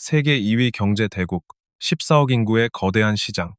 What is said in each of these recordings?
세계 2위 경제 대국, 14억 인구의 거대한 시장,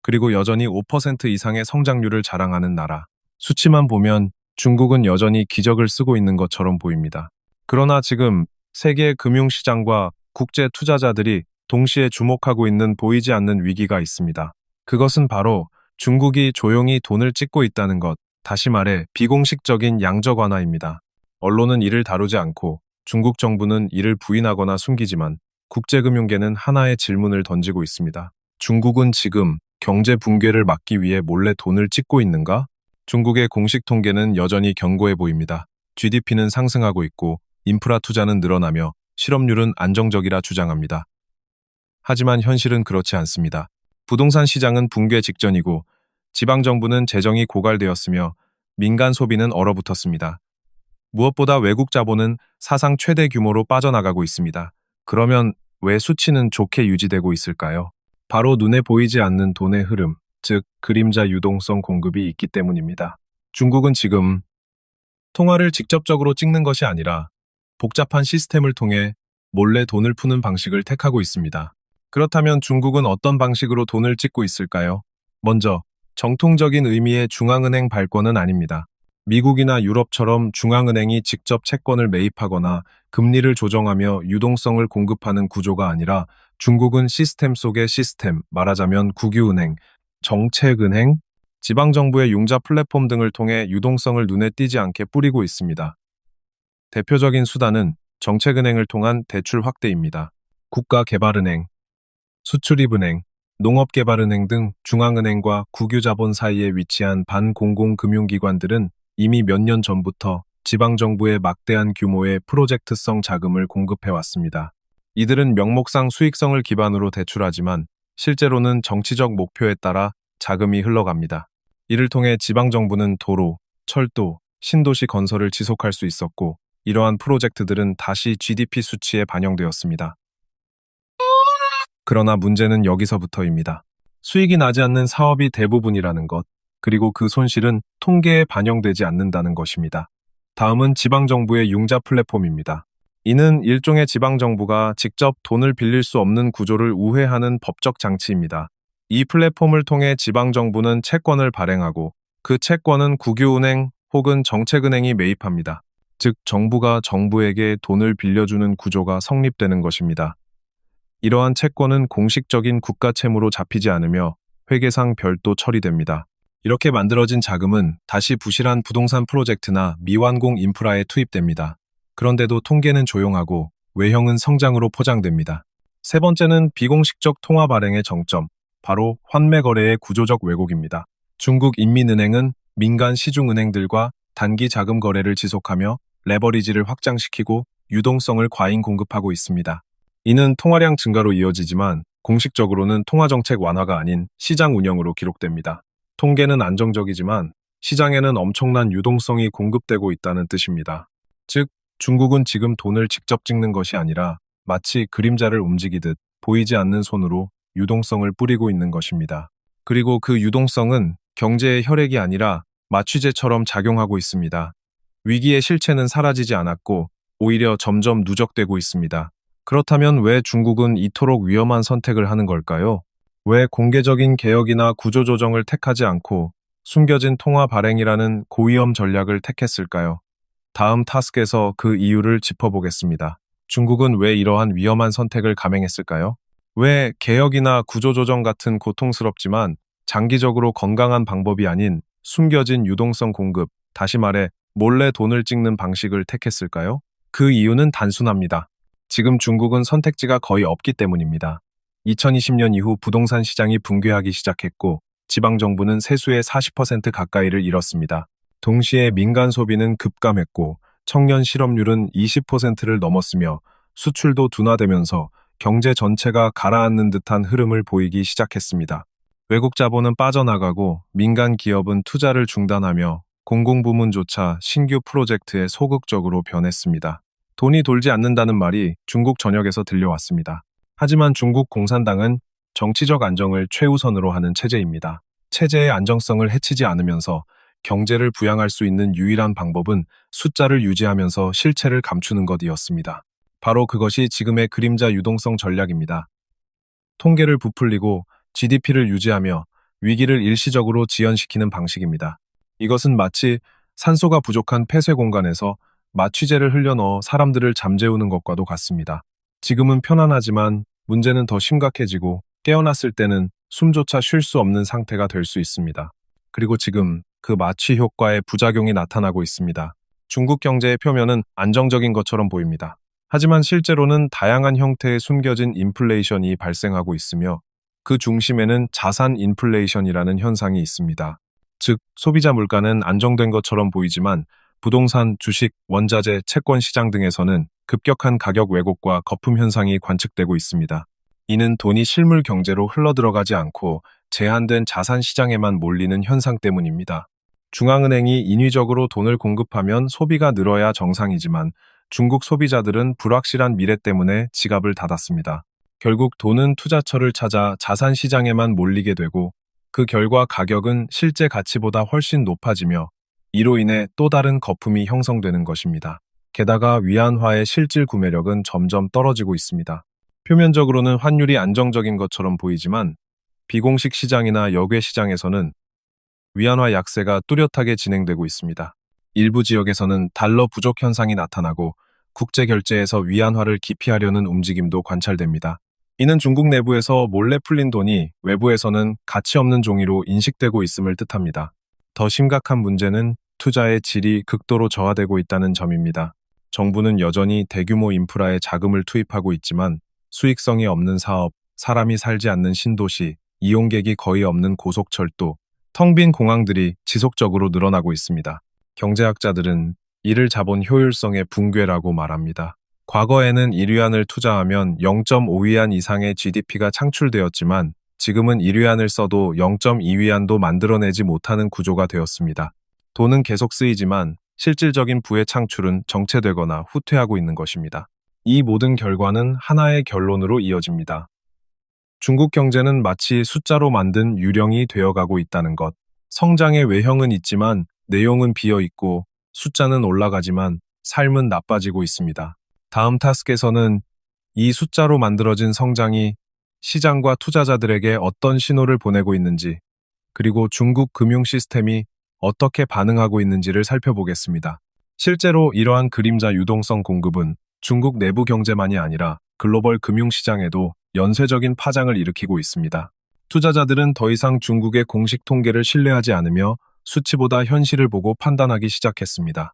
그리고 여전히 5% 이상의 성장률을 자랑하는 나라. 수치만 보면 중국은 여전히 기적을 쓰고 있는 것처럼 보입니다. 그러나 지금 세계 금융시장과 국제 투자자들이 동시에 주목하고 있는 보이지 않는 위기가 있습니다. 그것은 바로 중국이 조용히 돈을 찍고 있다는 것, 다시 말해 비공식적인 양적 완화입니다. 언론은 이를 다루지 않고 중국 정부는 이를 부인하거나 숨기지만 국제금융계는 하나의 질문을 던지고 있습니다. 중국은 지금 경제 붕괴를 막기 위해 몰래 돈을 찍고 있는가? 중국의 공식 통계는 여전히 견고해 보입니다. GDP는 상승하고 있고 인프라 투자는 늘어나며 실업률은 안정적이라 주장합니다. 하지만 현실은 그렇지 않습니다. 부동산 시장은 붕괴 직전이고 지방정부는 재정이 고갈되었으며 민간 소비는 얼어붙었습니다. 무엇보다 외국 자본은 사상 최대 규모로 빠져나가고 있습니다. 그러면 왜 수치는 좋게 유지되고 있을까요? 바로 눈에 보이지 않는 돈의 흐름, 즉 그림자 유동성 공급이 있기 때문입니다. 중국은 지금 통화를 직접적으로 찍는 것이 아니라 복잡한 시스템을 통해 몰래 돈을 푸는 방식을 택하고 있습니다. 그렇다면 중국은 어떤 방식으로 돈을 찍고 있을까요? 먼저, 정통적인 의미의 중앙은행 발권은 아닙니다. 미국이나 유럽처럼 중앙은행이 직접 채권을 매입하거나 금리를 조정하며 유동성을 공급하는 구조가 아니라 중국은 시스템 속의 시스템, 말하자면 국유은행, 정책은행, 지방정부의 융자 플랫폼 등을 통해 유동성을 눈에 띄지 않게 뿌리고 있습니다. 대표적인 수단은 정책은행을 통한 대출 확대입니다. 국가개발은행, 수출입은행, 농업개발은행 등 중앙은행과 국유자본 사이에 위치한 반공공금융기관들은 이미 몇 년 전부터 지방정부에 막대한 규모의 프로젝트성 자금을 공급해왔습니다. 이들은 명목상 수익성을 기반으로 대출하지만 실제로는 정치적 목표에 따라 자금이 흘러갑니다. 이를 통해 지방정부는 도로, 철도, 신도시 건설을 지속할 수 있었고 이러한 프로젝트들은 다시 GDP 수치에 반영되었습니다. 그러나 문제는 여기서부터입니다. 수익이 나지 않는 사업이 대부분이라는 것, 그리고 그 손실은 통계에 반영되지 않는다는 것입니다. 다음은 지방정부의 융자 플랫폼입니다. 이는 일종의 지방정부가 직접 돈을 빌릴 수 없는 구조를 우회하는 법적 장치입니다. 이 플랫폼을 통해 지방정부는 채권을 발행하고 그 채권은 국유은행 혹은 정책은행이 매입합니다. 즉, 정부가 정부에게 돈을 빌려주는 구조가 성립되는 것입니다. 이러한 채권은 공식적인 국가 채무로 잡히지 않으며 회계상 별도 처리됩니다. 이렇게 만들어진 자금은 다시 부실한 부동산 프로젝트나 미완공 인프라에 투입됩니다. 그런데도 통계는 조용하고 외형은 성장으로 포장됩니다. 세 번째는 비공식적 통화 발행의 정점, 바로 환매 거래의 구조적 왜곡입니다. 중국 인민은행은 민간 시중은행들과 단기 자금 거래를 지속하며 레버리지를 확장시키고 유동성을 과잉 공급하고 있습니다. 이는 통화량 증가로 이어지지만 공식적으로는 통화정책 완화가 아닌 시장 운영으로 기록됩니다. 통계는 안정적이지만 시장에는 엄청난 유동성이 공급되고 있다는 뜻입니다. 즉, 중국은 지금 돈을 직접 찍는 것이 아니라 마치 그림자를 움직이듯 보이지 않는 손으로 유동성을 뿌리고 있는 것입니다. 그리고 그 유동성은 경제의 혈액이 아니라 마취제처럼 작용하고 있습니다. 위기의 실체는 사라지지 않았고 오히려 점점 누적되고 있습니다. 그렇다면 왜 중국은 이토록 위험한 선택을 하는 걸까요? 왜 공개적인 개혁이나 구조조정을 택하지 않고 숨겨진 통화 발행이라는 고위험 전략을 택했을까요? 다음 타스크에서 그 이유를 짚어보겠습니다. 중국은 왜 이러한 위험한 선택을 감행했을까요? 왜 개혁이나 구조조정 같은 고통스럽지만 장기적으로 건강한 방법이 아닌 숨겨진 유동성 공급, 다시 말해 몰래 돈을 찍는 방식을 택했을까요? 그 이유는 단순합니다. 지금 중국은 선택지가 거의 없기 때문입니다. 2020년 이후 부동산 시장이 붕괴하기 시작했고 지방정부는 세수의 40% 가까이를 잃었습니다. 동시에 민간 소비는 급감했고 청년 실업률은 20%를 넘었으며 수출도 둔화되면서 경제 전체가 가라앉는 듯한 흐름을 보이기 시작했습니다. 외국 자본은 빠져나가고 민간 기업은 투자를 중단하며 공공부문조차 신규 프로젝트에 소극적으로 변했습니다. 돈이 돌지 않는다는 말이 중국 전역에서 들려왔습니다. 하지만 중국 공산당은 정치적 안정을 최우선으로 하는 체제입니다. 체제의 안정성을 해치지 않으면서 경제를 부양할 수 있는 유일한 방법은 숫자를 유지하면서 실체를 감추는 것이었습니다. 바로 그것이 지금의 그림자 유동성 전략입니다. 통계를 부풀리고 GDP를 유지하며 위기를 일시적으로 지연시키는 방식입니다. 이것은 마치 산소가 부족한 폐쇄 공간에서 마취제를 흘려넣어 사람들을 잠재우는 것과도 같습니다. 지금은 편안하지만 문제는 더 심각해지고 깨어났을 때는 숨조차 쉴 수 없는 상태가 될 수 있습니다. 그리고 지금 그 마취 효과의 부작용이 나타나고 있습니다. 중국 경제의 표면은 안정적인 것처럼 보입니다. 하지만 실제로는 다양한 형태의 숨겨진 인플레이션이 발생하고 있으며 그 중심에는 자산 인플레이션이라는 현상이 있습니다. 즉, 소비자 물가는 안정된 것처럼 보이지만 부동산, 주식, 원자재, 채권 시장 등에서는 급격한 가격 왜곡과 거품 현상이 관측되고 있습니다. 이는 돈이 실물 경제로 흘러들어가지 않고 제한된 자산 시장에만 몰리는 현상 때문입니다. 중앙은행이 인위적으로 돈을 공급하면 소비가 늘어야 정상이지만 중국 소비자들은 불확실한 미래 때문에 지갑을 닫았습니다. 결국 돈은 투자처를 찾아 자산 시장에만 몰리게 되고 그 결과 가격은 실제 가치보다 훨씬 높아지며 이로 인해 또 다른 거품이 형성되는 것입니다. 게다가 위안화의 실질 구매력은 점점 떨어지고 있습니다. 표면적으로는 환율이 안정적인 것처럼 보이지만 비공식 시장이나 역외 시장에서는 위안화 약세가 뚜렷하게 진행되고 있습니다. 일부 지역에서는 달러 부족 현상이 나타나고 국제 결제에서 위안화를 기피하려는 움직임도 관찰됩니다. 이는 중국 내부에서 몰래 풀린 돈이 외부에서는 가치 없는 종이로 인식되고 있음을 뜻합니다. 더 심각한 문제는 투자의 질이 극도로 저하되고 있다는 점입니다. 정부는 여전히 대규모 인프라에 자금을 투입하고 있지만 수익성이 없는 사업, 사람이 살지 않는 신도시, 이용객이 거의 없는 고속철도, 텅 빈 공항들이 지속적으로 늘어나고 있습니다. 경제학자들은 이를 자본 효율성의 붕괴라고 말합니다. 과거에는 1위안을 투자하면 0.5위안 이상의 GDP가 창출되었지만 지금은 1위안을 써도 0.2위안도 만들어내지 못하는 구조가 되었습니다. 돈은 계속 쓰이지만 실질적인 부의 창출은 정체되거나 후퇴하고 있는 것입니다. 이 모든 결과는 하나의 결론으로 이어집니다. 중국 경제는 마치 숫자로 만든 유령이 되어가고 있다는 것. 성장의 외형은 있지만 내용은 비어있고 숫자는 올라가지만 삶은 나빠지고 있습니다. 다음 타스크에서는 이 숫자로 만들어진 성장이 시장과 투자자들에게 어떤 신호를 보내고 있는지, 그리고 중국 금융 시스템이 어떻게 반응하고 있는지를 살펴보겠습니다. 실제로 이러한 그림자 유동성 공급은 중국 내부 경제만이 아니라 글로벌 금융시장에도 연쇄적인 파장을 일으키고 있습니다. 투자자들은 더 이상 중국의 공식 통계를 신뢰하지 않으며 수치보다 현실을 보고 판단하기 시작했습니다.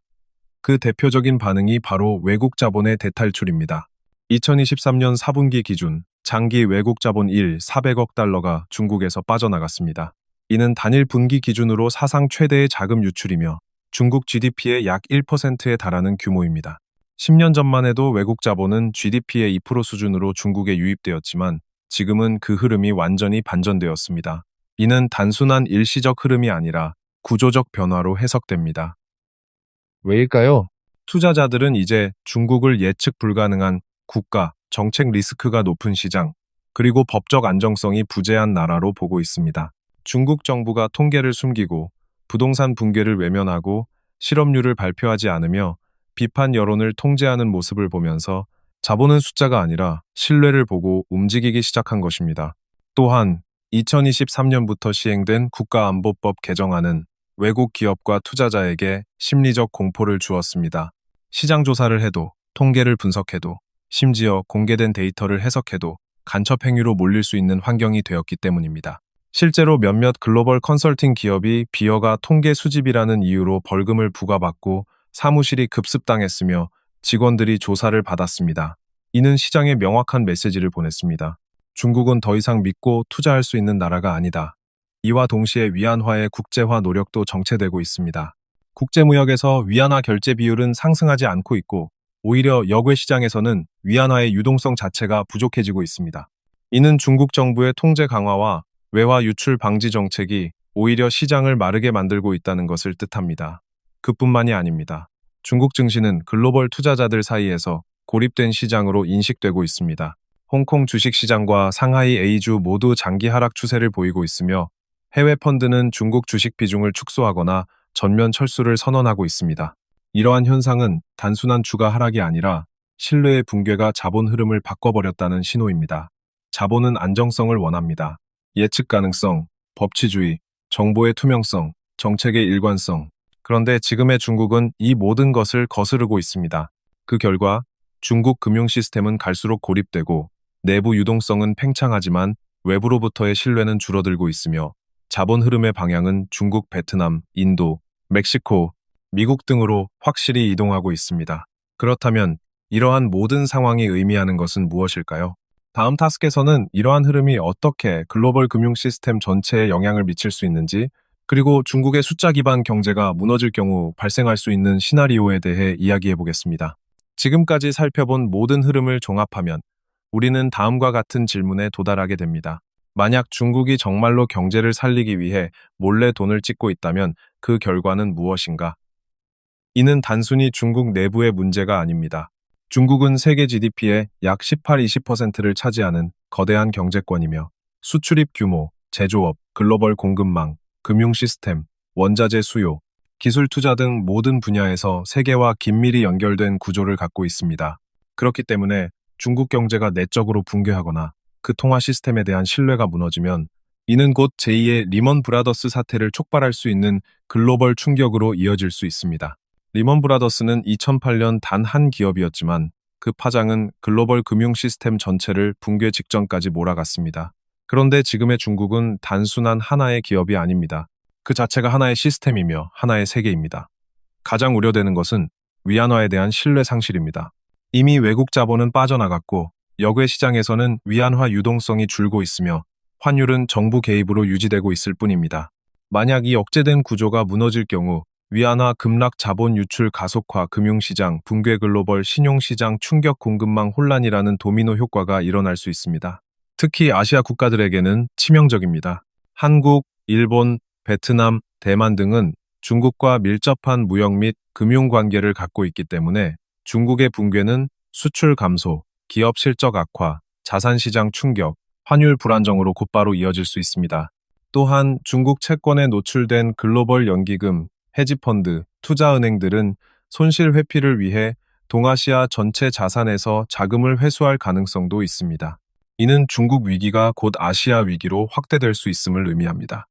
그 대표적인 반응이 바로 외국 자본의 대탈출입니다. 2023년 4분기 기준 장기 외국 자본 400억 달러가 중국에서 빠져나갔습니다. 이는 단일 분기 기준으로 사상 최대의 자금 유출이며 중국 GDP의 약 1%에 달하는 규모입니다. 10년 전만 해도 외국 자본은 GDP의 2% 수준으로 중국에 유입되었지만 지금은 그 흐름이 완전히 반전되었습니다. 이는 단순한 일시적 흐름이 아니라 구조적 변화로 해석됩니다. 왜일까요? 투자자들은 이제 중국을 예측 불가능한 국가, 정책 리스크가 높은 시장, 그리고 법적 안정성이 부재한 나라로 보고 있습니다. 중국 정부가 통계를 숨기고 부동산 붕괴를 외면하고 실업률을 발표하지 않으며 비판 여론을 통제하는 모습을 보면서 자본은 숫자가 아니라 신뢰를 보고 움직이기 시작한 것입니다. 또한 2023년부터 시행된 국가안보법 개정안은 외국 기업과 투자자에게 심리적 공포를 주었습니다. 시장 조사를 해도, 통계를 분석해도, 심지어 공개된 데이터를 해석해도 간첩 행위로 몰릴 수 있는 환경이 되었기 때문입니다. 실제로 몇몇 글로벌 컨설팅 기업이 비허가 통계 수집이라는 이유로 벌금을 부과받고 사무실이 급습당했으며 직원들이 조사를 받았습니다. 이는 시장에 명확한 메시지를 보냈습니다. 중국은 더 이상 믿고 투자할 수 있는 나라가 아니다. 이와 동시에 위안화의 국제화 노력도 정체되고 있습니다. 국제무역에서 위안화 결제 비율은 상승하지 않고 있고 오히려 역외 시장에서는 위안화의 유동성 자체가 부족해지고 있습니다. 이는 중국 정부의 통제 강화와 외화 유출 방지 정책이 오히려 시장을 마르게 만들고 있다는 것을 뜻합니다. 그뿐만이 아닙니다. 중국 증시는 글로벌 투자자들 사이에서 고립된 시장으로 인식되고 있습니다. 홍콩 주식시장과 상하이 A주 모두 장기 하락 추세를 보이고 있으며 해외 펀드는 중국 주식 비중을 축소하거나 전면 철수를 선언하고 있습니다. 이러한 현상은 단순한 주가 하락이 아니라 신뢰의 붕괴가 자본 흐름을 바꿔버렸다는 신호입니다. 자본은 안정성을 원합니다. 예측 가능성, 법치주의, 정보의 투명성, 정책의 일관성. 그런데 지금의 중국은 이 모든 것을 거스르고 있습니다. 그 결과 중국 금융 시스템은 갈수록 고립되고 내부 유동성은 팽창하지만 외부로부터의 신뢰는 줄어들고 있으며 자본 흐름의 방향은 중국, 베트남, 인도, 멕시코, 미국 등으로 확실히 이동하고 있습니다. 그렇다면 이러한 모든 상황이 의미하는 것은 무엇일까요? 다음 타스크에서는 이러한 흐름이 어떻게 글로벌 금융 시스템 전체에 영향을 미칠 수 있는지, 그리고 중국의 숫자 기반 경제가 무너질 경우 발생할 수 있는 시나리오에 대해 이야기해 보겠습니다. 지금까지 살펴본 모든 흐름을 종합하면 우리는 다음과 같은 질문에 도달하게 됩니다. 만약 중국이 정말로 경제를 살리기 위해 몰래 돈을 찍고 있다면 그 결과는 무엇인가? 이는 단순히 중국 내부의 문제가 아닙니다. 중국은 세계 GDP의 약 18-20%를 차지하는 거대한 경제권이며 수출입 규모, 제조업, 글로벌 공급망, 금융 시스템, 원자재 수요, 기술 투자 등 모든 분야에서 세계와 긴밀히 연결된 구조를 갖고 있습니다. 그렇기 때문에 중국 경제가 내적으로 붕괴하거나 그 통화 시스템에 대한 신뢰가 무너지면 이는 곧 제2의 리먼 브라더스 사태를 촉발할 수 있는 글로벌 충격으로 이어질 수 있습니다. 리먼 브라더스는 2008년 단 한 기업이었지만 그 파장은 글로벌 금융 시스템 전체를 붕괴 직전까지 몰아갔습니다. 그런데 지금의 중국은 단순한 하나의 기업이 아닙니다. 그 자체가 하나의 시스템이며 하나의 세계입니다. 가장 우려되는 것은 위안화에 대한 신뢰 상실입니다. 이미 외국 자본은 빠져나갔고 역외 시장에서는 위안화 유동성이 줄고 있으며 환율은 정부 개입으로 유지되고 있을 뿐입니다. 만약 이 억제된 구조가 무너질 경우 위안화 급락 자본 유출 가속화 금융시장 붕괴 글로벌 신용시장 충격 공급망 혼란이라는 도미노 효과가 일어날 수 있습니다. 특히 아시아 국가들에게는 치명적입니다. 한국, 일본, 베트남, 대만 등은 중국과 밀접한 무역 및 금융 관계를 갖고 있기 때문에 중국의 붕괴는 수출 감소, 기업 실적 악화, 자산시장 충격, 환율 불안정으로 곧바로 이어질 수 있습니다. 또한 중국 채권에 노출된 글로벌 연기금, 헤지펀드, 투자은행들은 손실 회피를 위해 동아시아 전체 자산에서 자금을 회수할 가능성도 있습니다. 이는 중국 위기가 곧 아시아 위기로 확대될 수 있음을 의미합니다.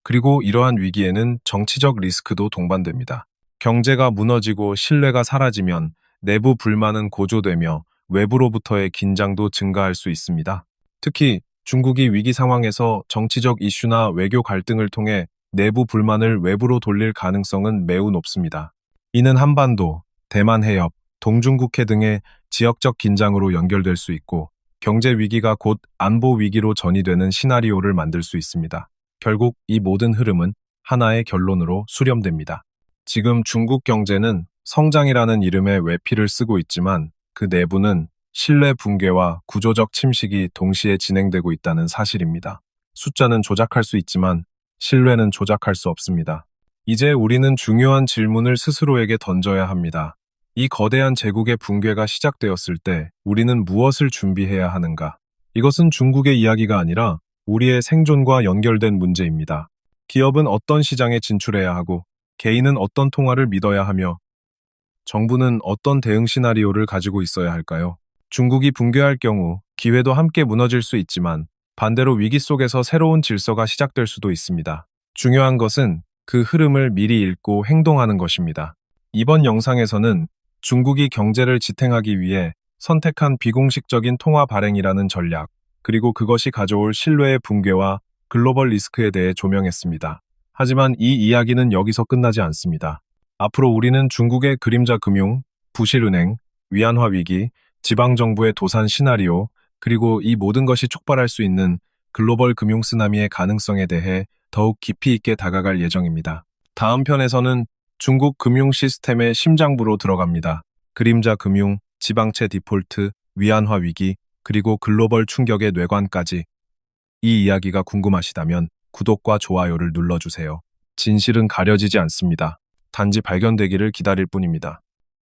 그리고 이러한 위기에는 정치적 리스크도 동반됩니다. 경제가 무너지고 신뢰가 사라지면 내부 불만은 고조되며 외부로부터의 긴장도 증가할 수 있습니다. 특히 중국이 위기 상황에서 정치적 이슈나 외교 갈등을 통해 내부 불만을 외부로 돌릴 가능성은 매우 높습니다. 이는 한반도, 대만 해협, 동중국해 등의 지역적 긴장으로 연결될 수 있고 경제 위기가 곧 안보 위기로 전이되는 시나리오를 만들 수 있습니다. 결국 이 모든 흐름은 하나의 결론으로 수렴됩니다. 지금 중국 경제는 성장이라는 이름의 외피를 쓰고 있지만 그 내부는 신뢰 붕괴와 구조적 침식이 동시에 진행되고 있다는 사실입니다. 숫자는 조작할 수 있지만 신뢰는 조작할 수 없습니다. 이제 우리는 중요한 질문을 스스로에게 던져야 합니다. 이 거대한 제국의 붕괴가 시작되었을 때 우리는 무엇을 준비해야 하는가? 이것은 중국의 이야기가 아니라 우리의 생존과 연결된 문제입니다. 기업은 어떤 시장에 진출해야 하고, 개인은 어떤 통화를 믿어야 하며, 정부는 어떤 대응 시나리오를 가지고 있어야 할까요? 중국이 붕괴할 경우 기회도 함께 무너질 수 있지만 반대로 위기 속에서 새로운 질서가 시작될 수도 있습니다. 중요한 것은 그 흐름을 미리 읽고 행동하는 것입니다. 이번 영상에서는 중국이 경제를 지탱하기 위해 선택한 비공식적인 통화 발행이라는 전략, 그리고 그것이 가져올 신뢰의 붕괴와 글로벌 리스크에 대해 조명했습니다. 하지만 이 이야기는 여기서 끝나지 않습니다. 앞으로 우리는 중국의 그림자 금융, 부실은행, 위안화 위기, 지방정부의 도산 시나리오, 그리고 이 모든 것이 촉발할 수 있는 글로벌 금융 쓰나미의 가능성에 대해 더욱 깊이 있게 다가갈 예정입니다. 다음 편에서는 중국 금융 시스템의 심장부로 들어갑니다. 그림자 금융, 지방채 디폴트, 위안화 위기, 그리고 글로벌 충격의 뇌관까지. 이 이야기가 궁금하시다면 구독과 좋아요를 눌러주세요. 진실은 가려지지 않습니다. 단지 발견되기를 기다릴 뿐입니다.